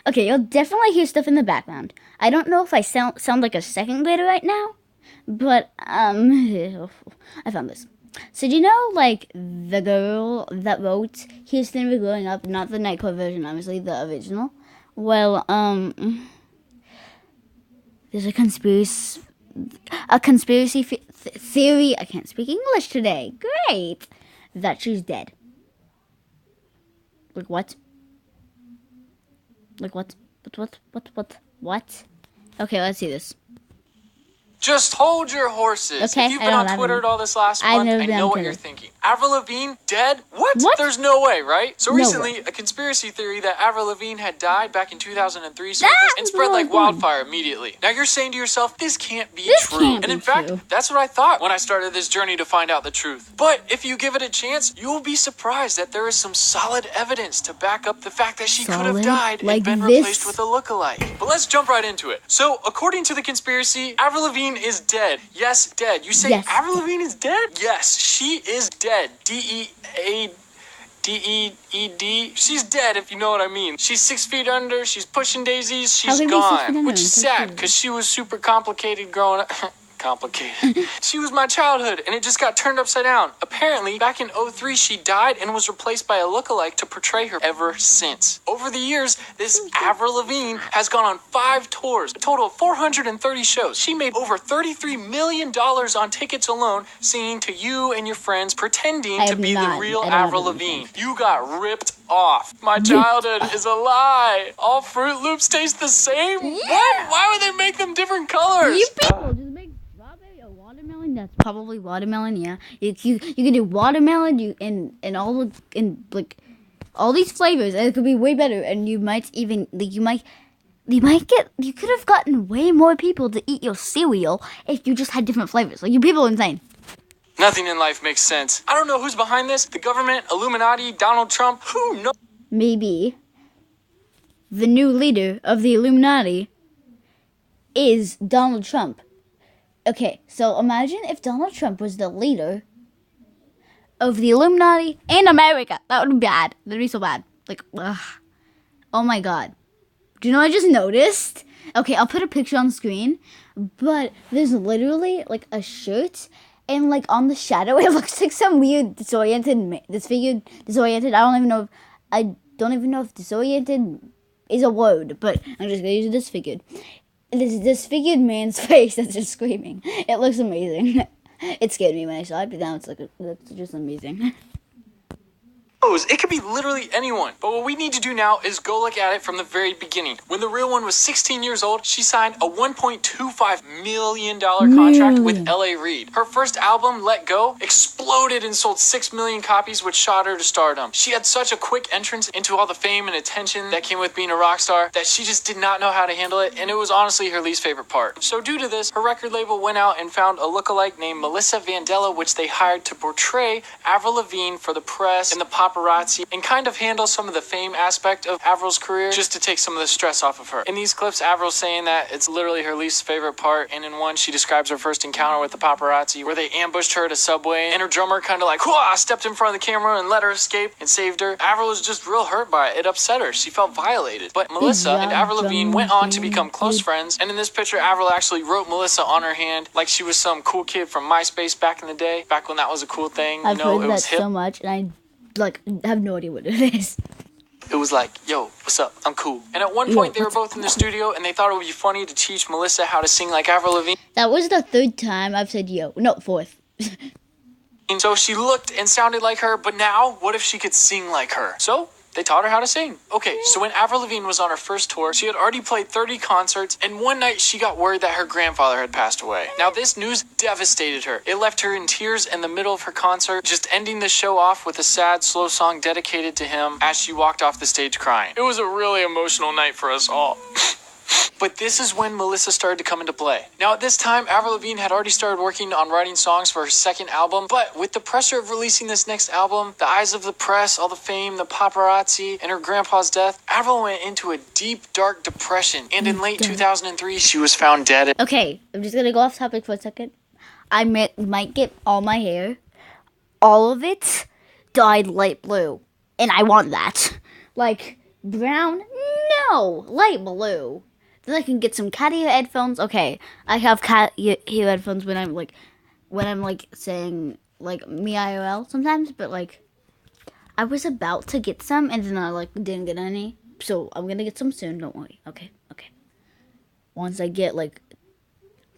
Okay, you'll definitely hear stuff in the background. I don't know if I sound like a second grader right now, but I found this. So do you know, like, the girl that wrote Here's the Never Growing Up, not the nightclub version, obviously, the original? Well, there's a conspiracy theory, I can't speak English today, great, that she's dead. Like, what? Like, what? What? Okay, let's see this. Just hold your horses. Okay, if you've been on Twitter all this last month, I know what you're thinking. Avril Lavigne, dead? What? There's no way, right? So recently, a conspiracy theory that Avril Lavigne had died back in 2003 surfaced and spread like wildfire immediately. Now you're saying to yourself, this can't be true. And in fact, that's what I thought when I started this journey to find out the truth. But if you give it a chance, you will be surprised that there is some solid evidence to back up the fact that she could have died and been replaced with a lookalike. But let's jump right into it. So, according to the conspiracy, Avril Lavigne is dead. Yes, dead. You say Avril Lavigne is dead? Yes, she is dead. D-E-A-D-E-E-D. She's dead, if you know what I mean. She's 6 feet under. She's pushing daisies. She's gone. Which is sad, because she was super complicated growing up. Complicated. She was my childhood, and it just got turned upside down. Apparently, back in 2003, she died and was replaced by a lookalike to portray her ever since. Over the years, this Avril Lavigne has gone on 5 tours, a total of 430 shows. She made over $33 million on tickets alone, singing to you and your friends, pretending to be the real Avril Lavigne. You got ripped off. My childhood is a lie. All Fruit Loops taste the same? Yeah. What? Why would they make them different colors? You people just make strawberry or watermelon. That's probably watermelon. Yeah, you can do watermelon. And all these flavors. And it could be way better. And you might even you could have gotten way more people to eat your cereal if you just had different flavors. Like, you people are insane. Nothing in life makes sense. I don't know who's behind this. The government, Illuminati, Donald Trump. Who knows? Maybe the new leader of the Illuminati is Donald Trump. Okay, so imagine if Donald Trump was the leader of the Illuminati and America. That would be bad. That would be so bad. Like, ugh. Oh my god. Do you know what I just noticed? Okay, I'll put a picture on the screen, but there's literally, like, a shirt, and, like, on the shadow, it looks like some weird disoriented, disoriented. I don't even know if disoriented is a word, but I'm just gonna use disfigured. This disfigured man's face that's just screaming. It looks amazing. It scared me when I saw it, but now it's just amazing. It could be literally anyone. But what we need to do now is go look at it from the very beginning. When the real one was 16 years old, she signed a $1.25 million contract with L.A. Reid. Her first album, Let Go, exploded and sold 6 million copies, which shot her to stardom. She had such a quick entrance into all the fame and attention that came with being a rock star that she just did not know how to handle it, and it was honestly her least favorite part. So due to this, her record label went out and found a lookalike named Melissa Vandella, which they hired to portray Avril Lavigne for the press and the paparazzi and kind of handle some of the fame aspect of Avril's career just to take some of the stress off of her. In these clips, Avril's saying that it's literally her least favorite part, and in one, she describes her first encounter with the paparazzi where they ambushed her at a subway, and her drummer kind of like, stepped in front of the camera and let her escape and saved her. Avril was just real hurt by it. It upset her. She felt violated. But Melissa and Avril Lavigne went on to become close friends, and in this picture, Avril actually wrote Melissa on her hand like she was some cool kid from MySpace back in the day, back when that was a cool thing. I've heard that so much, and I have no idea what it is. It was like, yo, what's up? I'm cool. And at one point, they were both in the studio, and they thought it would be funny to teach Melissa how to sing like Avril Lavigne. That was the 3rd time I've said yo. No, 4th. And so she looked and sounded like her, but now, what if she could sing like her? So they taught her how to sing. Okay, so when Avril Lavigne was on her first tour, she had already played 30 concerts, and one night she got word that her grandfather had passed away. Now, this news devastated her. It left her in tears in the middle of her concert, just ending the show off with a sad, slow song dedicated to him as she walked off the stage crying. It was a really emotional night for us all. But this is when Melissa started to come into play. Now, at this time, Avril Lavigne had already started working on writing songs for her second album, but with the pressure of releasing this next album, the eyes of the press, all the fame, the paparazzi, and her grandpa's death, Avril went into a deep, dark depression, and in late 2003, she was found dead. Okay, I'm just gonna go off topic for a second. I might get all my hair, all of it, dyed light blue, and I want that. Like, brown? No, light blue. Then I can get some cat ear headphones. Okay, I have cat ear headphones when I'm saying like me IOL sometimes, but like I was about to get some and then I like didn't get any. So I'm gonna get some soon. Don't worry. Okay. Once I get like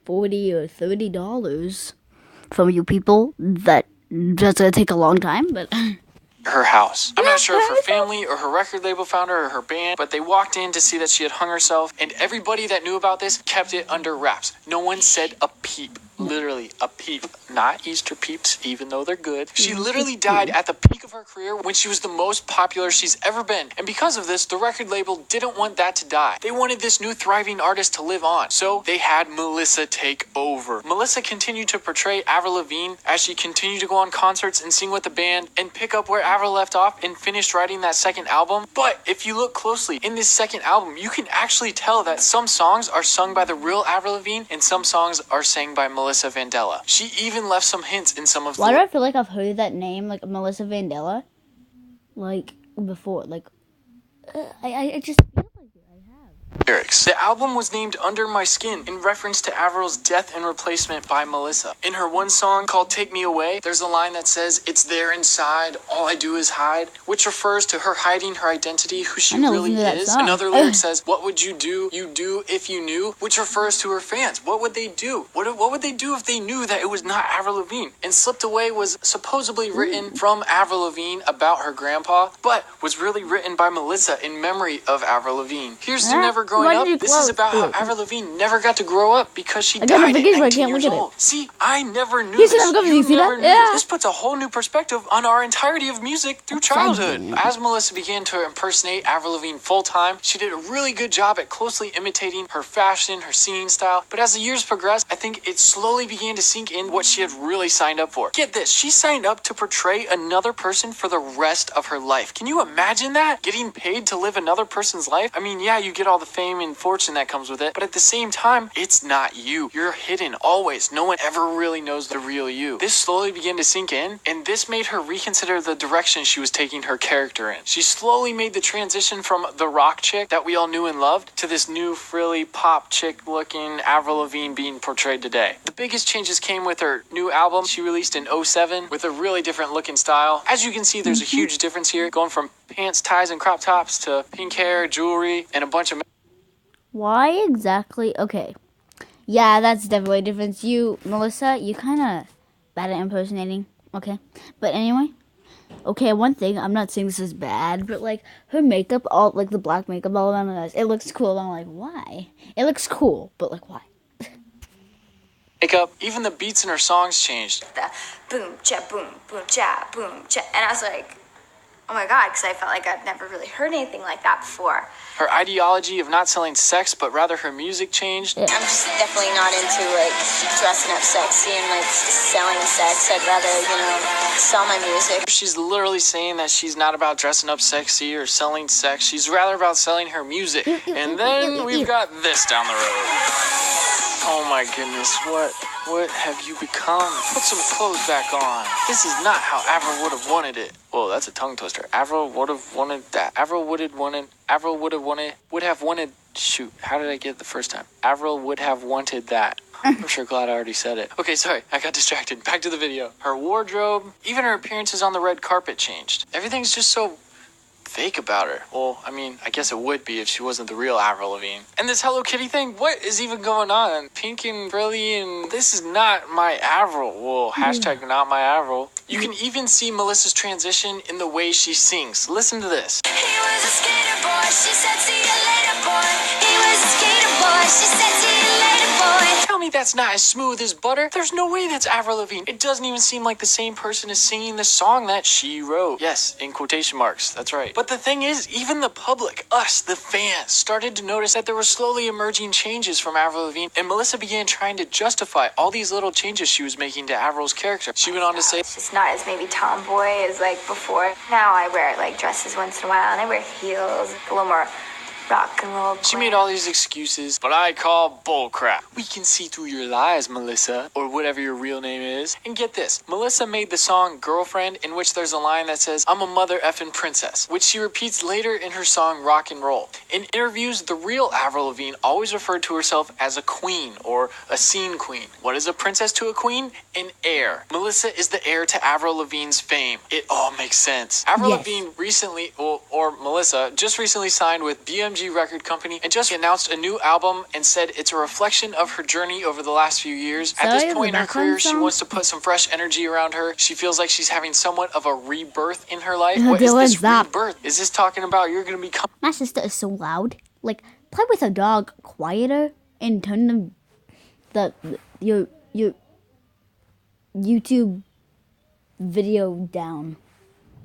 $40 or $30 from you people, that's gonna take a long time, but. Her house. I'm not sure if her family or her record label found her or her band, but they walked in to see that she had hung herself, and everybody that knew about this kept it under wraps. No one said a peep. Literally a peep. Not Easter peeps, even though they're good. She literally died at the peak of her career when she was the most popular she's ever been. And because of this, the record label didn't want that to die. They wanted this new thriving artist to live on. So they had Melissa take over. Melissa continued to portray Avril Lavigne as she continued to go on concerts and sing with the band and pick up where Avril left off and finished writing that second album. But if you look closely in this second album, you can actually tell that some songs are sung by the real Avril Lavigne and some songs are sang by Melissa Vandella. She even left some hints in some of the... Why do I feel like I've heard that name, like Melissa Vandella, like before? Like, I just feel like I have. lyrics. The album was named Under My Skin in reference to Avril's death and replacement by Melissa. In her one song called Take Me Away, there's a line that says, "It's there inside, all I do is hide," which refers to her hiding her identity, who she really is. Another lyric says, "What would you do if you knew," which refers to her fans. What would they do? What would they do if they knew that it was not Avril Lavigne? And Slipped Away was supposedly written from Avril Lavigne about her grandpa, but was really written by Melissa in memory of Avril Lavigne. Here's to Never Growing Up. This is about how Avril Lavigne never got to grow up because she died at 19 years old. See, I never knew this. You never knew this. This puts a whole new perspective on our entirety of music through childhood. As Melissa began to impersonate Avril Lavigne full-time, she did a really good job at closely imitating her fashion, her singing style, but as the years progressed, I think it slowly began to sink in what she had really signed up for. Get this, she signed up to portray another person for the rest of her life. Can you imagine that? Getting paid to live another person's life? I mean, yeah, you get all the fame and fortune that comes with it, but at the same time, it's not you. You're hidden, always. No one ever really knows the real you. This slowly began to sink in, and this made her reconsider the direction she was taking her character in. She slowly made the transition from the rock chick that we all knew and loved to this new frilly pop chick looking Avril Lavigne being portrayed today. The biggest changes came with her new album she released in '07 with a really different look and style. As you can see, there's a huge difference here, going from pants, ties, and crop tops to pink hair, jewelry, and a bunch of... Why exactly? Okay. Yeah, that's definitely a difference. You, Melissa, you kind of bad at impersonating. Okay. But anyway. Okay, one thing, I'm not saying this is bad, but like her makeup, all like the black makeup all around her eyes, it looks cool. I'm like, why? It looks cool, but like, why? Makeup, even the beats in her songs changed. The boom, cha, boom, cha. And I was like, oh my God, because I felt like I'd never really heard anything like that before. Her ideology of not selling sex, but rather her music changed. Yeah. I'm just definitely not into like dressing up sexy and like selling sex. I'd rather, sell my music. She's literally saying that she's not about dressing up sexy or selling sex. She's rather about selling her music. And then we've got this down the road. Oh my goodness, what have you become? Put some clothes back on. This is not how Avril would have wanted it. Whoa, that's a tongue twister. Avril would have wanted that. Avril would have wanted, shoot, how did I get it the first time? Avril would have wanted that. I'm sure glad I already said it. Okay, sorry, I got distracted. Back to the video. Her wardrobe, even her appearances on the red carpet changed. Everything's just so fake about her. Well, I mean, I guess it would be if she wasn't the real Avril Lavigne. And this Hello Kitty thing, what is even going on? Pink and frilly, and this is not my Avril. Well, hashtag not my Avril. You can even see Melissa's transition in the way she sings. Listen to this. He was a skater boy, she said see you later boy. He was a skater boy, she said see you later boy. Tell me that's not as smooth as butter. There's no way that's Avril Lavigne. It doesn't even seem like the same person is singing the song that she wrote. Yes, in quotation marks, that's right. But the thing is, even the public, us, the fans, started to notice that there were slowly emerging changes from Avril Lavigne, and Melissa began trying to justify all these little changes she was making to Avril's character. She went on to say, it's just not as maybe tomboy as like before. Now I wear like dresses once in a while, and I wear heels, a little more rock and roll. She made all these excuses, but I call bullcrap. We can see through your lies, Melissa, or whatever your real name is. And get this, Melissa made the song Girlfriend, in which there's a line that says, I'm a mother effing princess, which she repeats later in her song Rock and Roll. In interviews, the real Avril Lavigne always referred to herself as a queen, or a scene queen. What is a princess to a queen? An heir. Melissa is the heir to Avril Lavigne's fame. It all makes sense. Avril Yes. Lavigne recently, or Melissa, just recently signed with BMG Record Company and just announced a new album and said it's a reflection of her journey over the last few years. At Sorry, this point in the her career, background she song? wants to put some fresh energy around her. She feels like she's having somewhat of a rebirth in her life. Yeah, What is what's this that? rebirth? Is this talking about you're going to become My sister is so loud. Like, play with a dog quieter and turn your YouTube video down,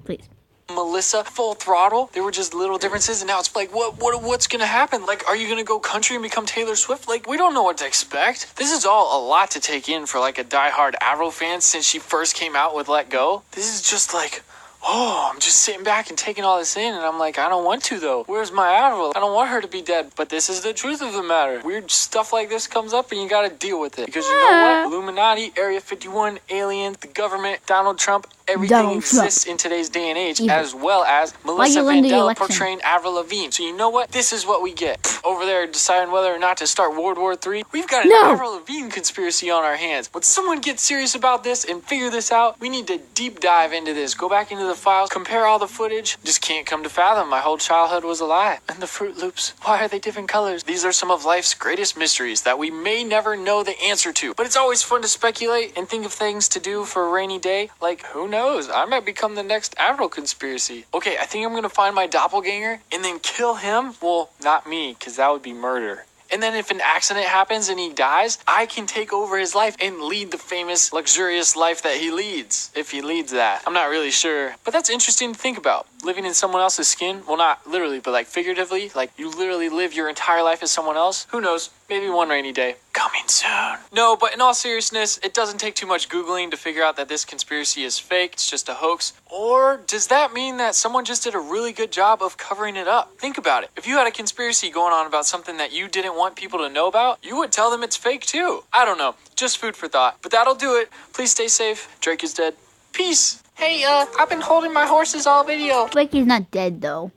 please. Melissa full throttle? There were just little differences, and now it's like, what's gonna happen? Like, are you gonna go country and become Taylor Swift? Like, we don't know what to expect. This is all a lot to take in for like a diehard Avril fan since she first came out with Let Go. This is just like, oh, I'm just sitting back and taking all this in, and I'm like, I don't want to though. Where's my Avril? I don't want her to be dead. But this is the truth of the matter. Weird stuff like this comes up, and you gotta deal with it. Because you know what? Illuminati, Area 51, aliens, the government, Donald Trump, everything Donald Trump. exists in today's day and age, Evil. as well as Melissa you win the Vandell election? portraying Avril Lavigne. So you know what? This is what we get. Over there deciding whether or not to start World War III. We've got an No. Avril Lavigne conspiracy on our hands. When someone gets serious about this and figure this out, we need to deep dive into this. Go back into the files, compare all the footage. Just can't come to fathom my whole childhood was a lie. And the Fruit Loops, why are they different colors? These are some of life's greatest mysteries that we may never know the answer to. But it's always fun to speculate and think of things to do for a rainy day. Like, who knows? I might become the next Avril conspiracy. Okay, I think I'm gonna find my doppelganger and then kill him. Well, not me, because that would be murder. And then if an accident happens and he dies, I can take over his life and lead the famous, luxurious life that he leads. If he leads that. I'm not really sure. But that's interesting to think about. Living in someone else's skin. Well, not literally, but like figuratively. Like you literally live your entire life as someone else. Who knows? Maybe one rainy day. Coming soon. No, but in all seriousness, it doesn't take too much Googling to figure out that this conspiracy is fake. It's just a hoax. Or does that mean that someone just did a really good job of covering it up? Think about it. If you had a conspiracy going on about something that you didn't want people to know about, you would tell them it's fake too. I don't know. Just food for thought. But that'll do it. Please stay safe. Drake is dead. Peace. Hey, I've been holding my horses all video. Blakey's not dead though.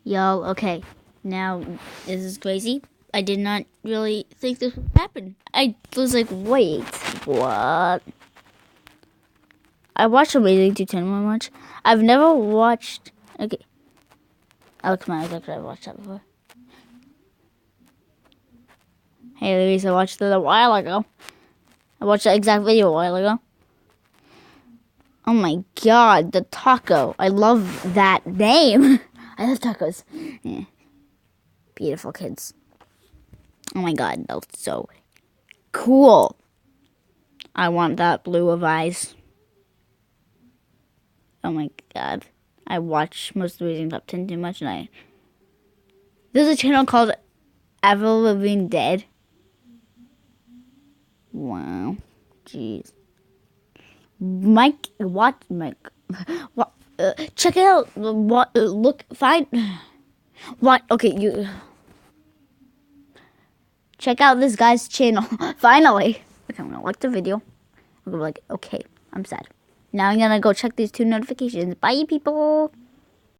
Y'all, okay. Now, this is crazy. I did not really think this would happen. I was like, wait, what? I watched Amazing 210 much. I've never watched. Okay. Oh, come on, I thought I've watched that before. Hey, ladies, I watched it a while ago. I watched that exact video a while ago. Oh my god, the taco. I love that name. I love tacos. Yeah. Beautiful kids. Oh my god, that looks so cool. I want that blue of eyes. Oh my god. I watch most of the Amazing Top 10 too much, and there's a channel called Avril Lavigne Dead. Wow. Jeez. Mike, what? Mike. What? Check it out. What? Look, find. What? Okay, you. Check out this guy's channel. Finally. Okay, I'm gonna like the video. I'm gonna be like, okay, I'm sad. Now I'm gonna go check these 2 notifications. Bye, people.